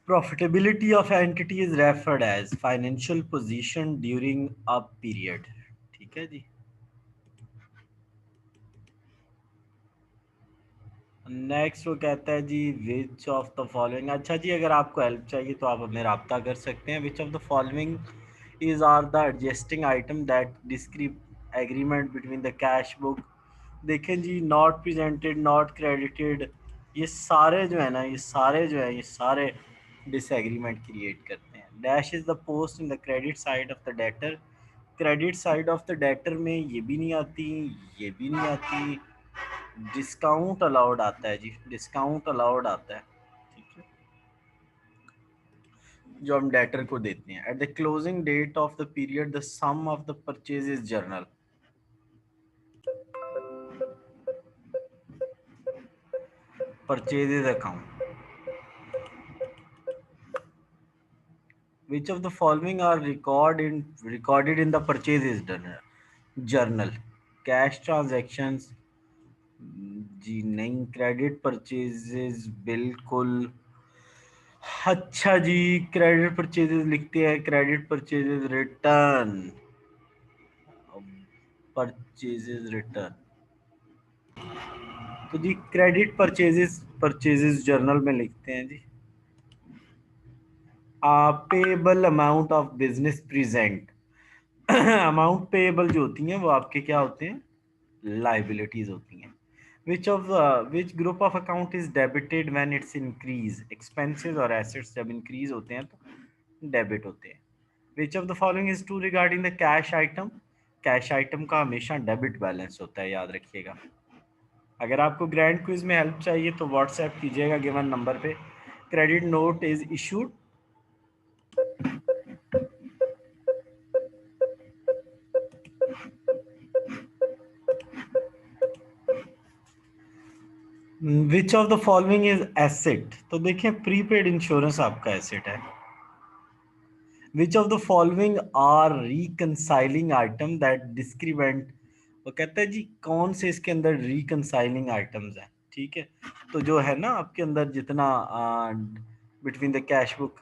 Profitability of entity is referred as financial position during a period. ठीक है जी। Next वो कहता है जी विच ऑफ द फॉलोइंग। अच्छा जी, अगर आपको हेल्प चाहिए तो आप हमें रब्ता कर सकते हैं। Which of the following is are the adjusting item that disagreement between the cash book. देखें जी, नॉट प्रेजेंटेड, नॉट क्रेडिटेड, ये सारे जो है ना, ये सारे डिसएग्रीमेंट क्रिएट करते हैं। Dash is the post in the credit side of the debtor. Credit side of the debtor में ये भी नहीं आती, ये भी नहीं आती। डिस्काउंट अलाउड आता है जी, डिस्काउंट अलाउड आता है, ठीक है, जो हम डेटर को देते हैं। At the closing date of the period the sum of the purchase is journal. Purchases account. Which of the following are recorded in the purchases journal? Cash transactions जी नहीं। क्रेडिट परचेजेस बिल्कुल। अच्छा जी, credit purchases लिखते हैं, credit purchases return, purchases return. तो जी credit purchases purchases journal में लिखते हैं जी payable amount of business present. Amount payable जो होती हैं वो आपके क्या होते हैं, लाइबिलिटीज होती हैं। Which group of account is debited when it's increase. Expenses और एसेट्स जब इंक्रीज होते हैं तो डेबिट होते हैं। Which of the following is true regarding the cash item. Cash item का हमेशा डेबिट बैलेंस होता है, याद रखिएगा। अगर आपको ग्रैंड क्विज में हेल्प चाहिए तो व्हाट्सएप कीजिएगा गिवन नंबर पे। Credit note is issued. Which of the following is asset. तो देखिए प्रीपेड इंश्योरेंस आपका एसेट है। Which of the following are reconciling item that decrement. वो कहता है जी कौन से इसके अंदर रिकनसाइलिंग आइटम्स हैं, ठीक है। तो जो है ना आपके अंदर जितना between the cash book,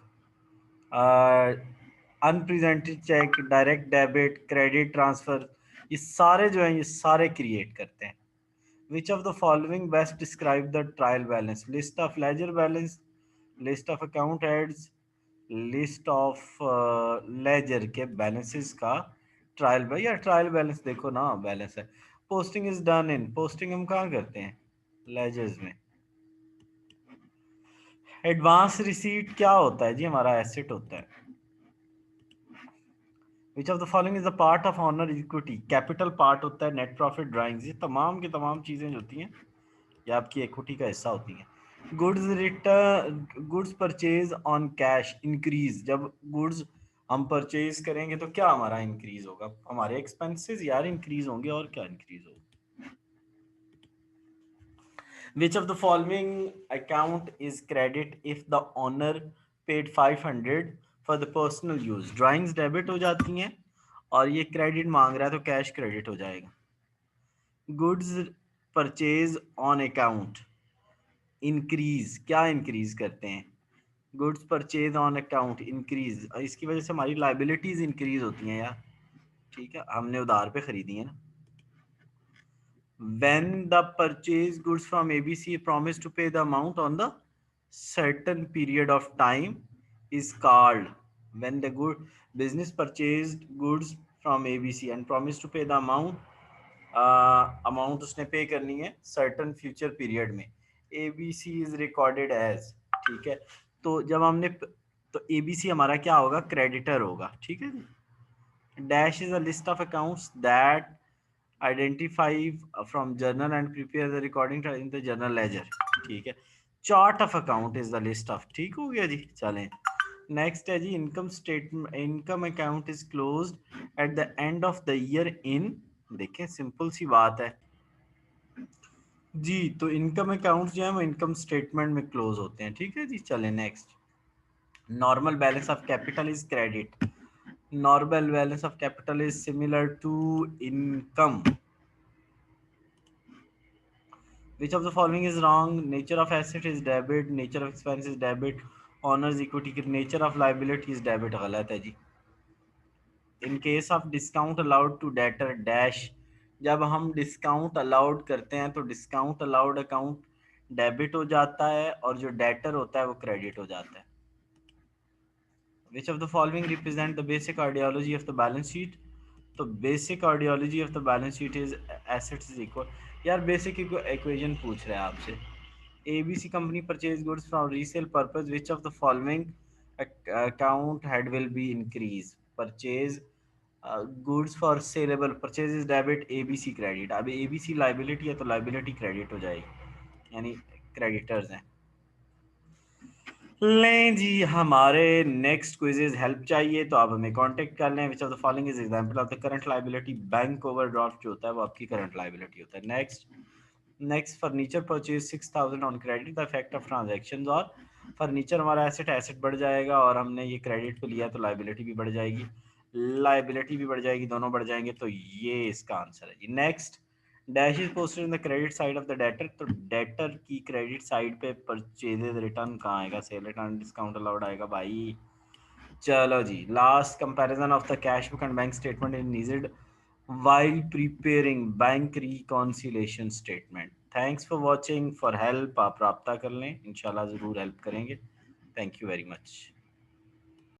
unpresented cheque, direct debit, credit transfer, ये सारे जो हैं ये सारे क्रिएट करते हैं। Which of the following best describe the trial balance? List of ledger balance, list of account heads, list of ledger के balances का ट्रायल बैलेंस, या ट्रायल बैलेंस देखो ना बैलेंस है। Posting is done in, posting हम कहाँ करते हैं, लेजर्स में। एडवांस रिसीट क्या होता है जी, हमारा एसेट होता है। Which of the following is the part of honour equity. Capital part होता है, नेट प्रॉफिट ड्राइंग्स, ये तमाम की तमाम चीजें जो होती हैं ये आपकी इक्विटी का हिस्सा होती हैं। Goods return, goods purchase on cash increase. जब गुड्स हम परचेज करेंगे तो क्या हमारा इंक्रीज होगा, हमारे एक्सपेंसेस यार इंक्रीज होंगे, और क्या इंक्रीज होगा। विच of the following account is credit if the owner paid 500 for the personal use. Drawings debit हो जाती हैं और ये क्रेडिट मांग रहा है तो कैश क्रेडिट हो जाएगा। Goods purchase on account increase, क्या इंक्रीज करते हैं, goods purchase on account increase, इसकी वजह से हमारी लाइबिलिटीज इंक्रीज होती हैं यार, ठीक है, हमने उधार पे खरीदी है ना। When the purchase goods from ABC promise to pay the amount on the certain period of time is called। when the good business purchased goods from abc and promised to pay the amount उसने पे करनी है certain future period में, ABC is recorded as, ठीक है। तो जब हमने तो ABC हमारा क्या होगा, क्रेडिटर होगा, ठीक है। Dash is a list of accounts that identify from journal and prepare the recording in the journal ledger, ठीक है। Chart of account is the list of, ठीक हो गया जी। चलें नेक्स्ट है जी income statement, income account is closed at the end of the year in. देखें सिंपल सी बात है जी, तो इनकम अकाउंट जो है वो इनकम स्टेटमेंट में क्लोज होते हैं, ठीक है जी। चलें next, normal balance of capital is credit. Normal balance of capital is similar to income. Which of the following is wrong? Nature of asset is debit, nature of expense is debit, owners equity की nature of liability is debit, गलत है जी। In case of discount allowed to debtor dash, जब हम discount allowed करते हैं तो discount allowed account debit हो जाता है और जो डेटर होता है वो क्रेडिट हो जाता है। Which of the following represent the basic ideology of the balance sheet? तो basic ideology of the balance sheet is assets is equal, यार बेसिक इक्वेशन पूछ रहे हैं आपसे। ABC company purchase goods from resale purpose, which of the following account head will be increase? Purchase goods for saleable, purchase is debit, ABC credit. अब ABC liability है तो liability credit हो जाएगी, यानी क्रेडिटर्स हैं। लें जी, हमारे नेक्स्ट क्विज़ हेल्प चाहिए तो आप हमें कांटेक्ट कर लें। विच of the following is example of the current liability? Bank overdraft जो होता है वो आपकी करंट लायबिलिटी होता है। Next furniture purchase 6000 on credit, the effect of transactions. और फर्नीचर हमारा एसेट बढ़ जाएगा और हमने ये क्रेडिट पे लिया तो लायबिलिटी भी बढ़ जाएगी, लायबिलिटी भी बढ़ जाएगी, दोनों बढ़ जाएंगे, तो ये इसका आंसर है जी। Next, dash is posted in the credit side of the debtor, तो डेटर की क्रेडिट साइड पे परचेजेज रिटर्न कहाँ आएगा? सेल रिटर्न डिस्काउंट अलाउड आएगा भाई। चलो जी, last comparison of the cash book and bank statement is needed while preparing bank reconciliation statement. Thanks for watching, for help आप रब्ता कर लें, इंशाल्लाह ज़रूर हेल्प करेंगे। Thank you very much.